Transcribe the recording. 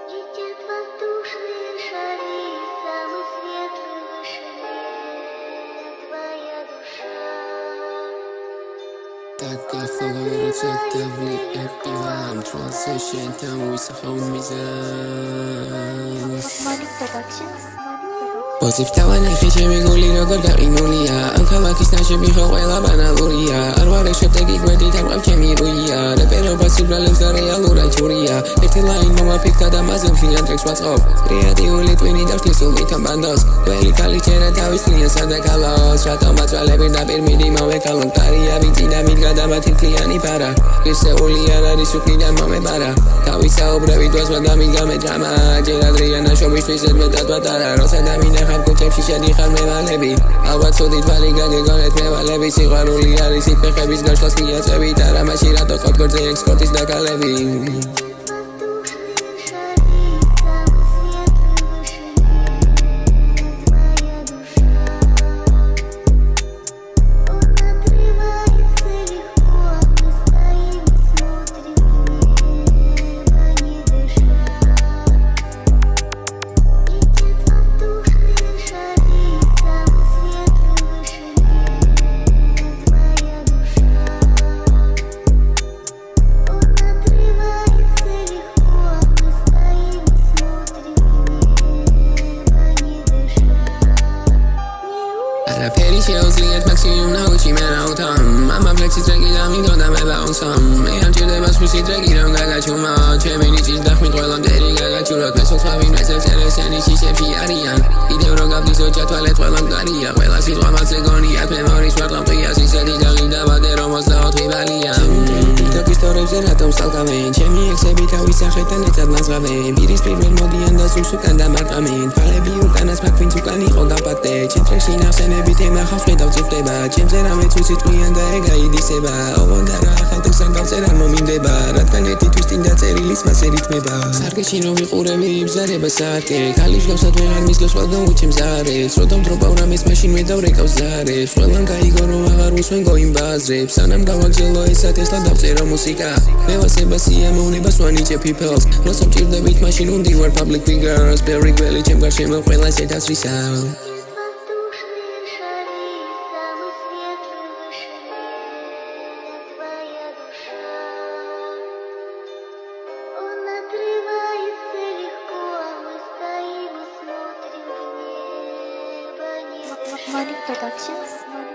Летят воздушные шары, самый светлый вышине твоя душа. Такая фаворица влияет пивам, transition, там высохал мизан. Money Productions. Poziv tavani khichemi guli rogor gaqinulia am khalakis nashemi kho qela banaluria ar vare shebtegi gwedi tarqab chemi ruia reperobasi bralens da realura juria erti line momapikta da mazem khlian treks whatsapp kreativuli twini davtlis ulmitan bandos veli kali chera tavis klian sada kalos rato matralebir da pirmidi movekalon taria vinti da mitgadamatin kliani para irseuli ar aris uklidan momebara tavis saubrevi dvasva da mitgamedrama jera adriana shobishvis edmetad vatara rosa da mina ხალხებში შედიხარ მევალები ალბათ ცოდით ვალი გაგეგონეთ მევალები სიყვარული არის იქ ფეხების გაშლას მიაწევით არა მაშინ რატო ხოთ გორძე ექსპორტის დაკალები Peri შეუძლიათ მაქსიმუმ ნაუჩი მენაუთან მამა ფლექსის ტრეკი და მინდოდა მე ბაუნსამ მე ამ ჭირდება სვისი ტრეკი რომ გაგაჩუმა ჩემი ნიჭის დახმით ყველა მტერი გაგაჩუროთ მე სოხავინ მესებს ელესენი შიშებში არიან კიდევ რომ გავდის ოჯათვალეთ ყველა მგარია ყველა სიტყვა მას ეგონიათ მე მორის ვარყამყია სისეთი და ღირდა ვადე რომ 24 ვალია ისტორიებზე რატომ სალკავენ ჩემი ექსები თავის სახელთან ეცად ნაზღავენ პირის პირველ მოდიან და სულს უკან დამარყამენ თვალები უკანას მაგ ვინც უკან იყო გაპატე ჩემ ნახსენებით ემახავს შედავწიფდება ჩემზე რამეც უციტყვიან და ეგაიდისება ოღონდ არა ხალხთან გავწერა მომინდება რადგან ერთი თვისტინ დაწერილის მასე რითმება სარგეში რომ ვიყურები იბზარება საათე ქალის გავსად ვეღარ მისდევს ყველგან უჩემს ზარებს როდომ დროპავ რამეს მაშინ ვედავრეკავს ზარებს ყველგან გაიგო რომ აღარ უსვენ გოიმბაზრებს სანამ გავაგზელო ესა თესლა დავწერო მუსიკა მევასება სიამოვნება სვანიჭე peoples როცა მჭირდებით მაშინ უნდი ვარ public figures ბევრი გველი ჩემ გარშემო ყველა შედასვისა Money Productions.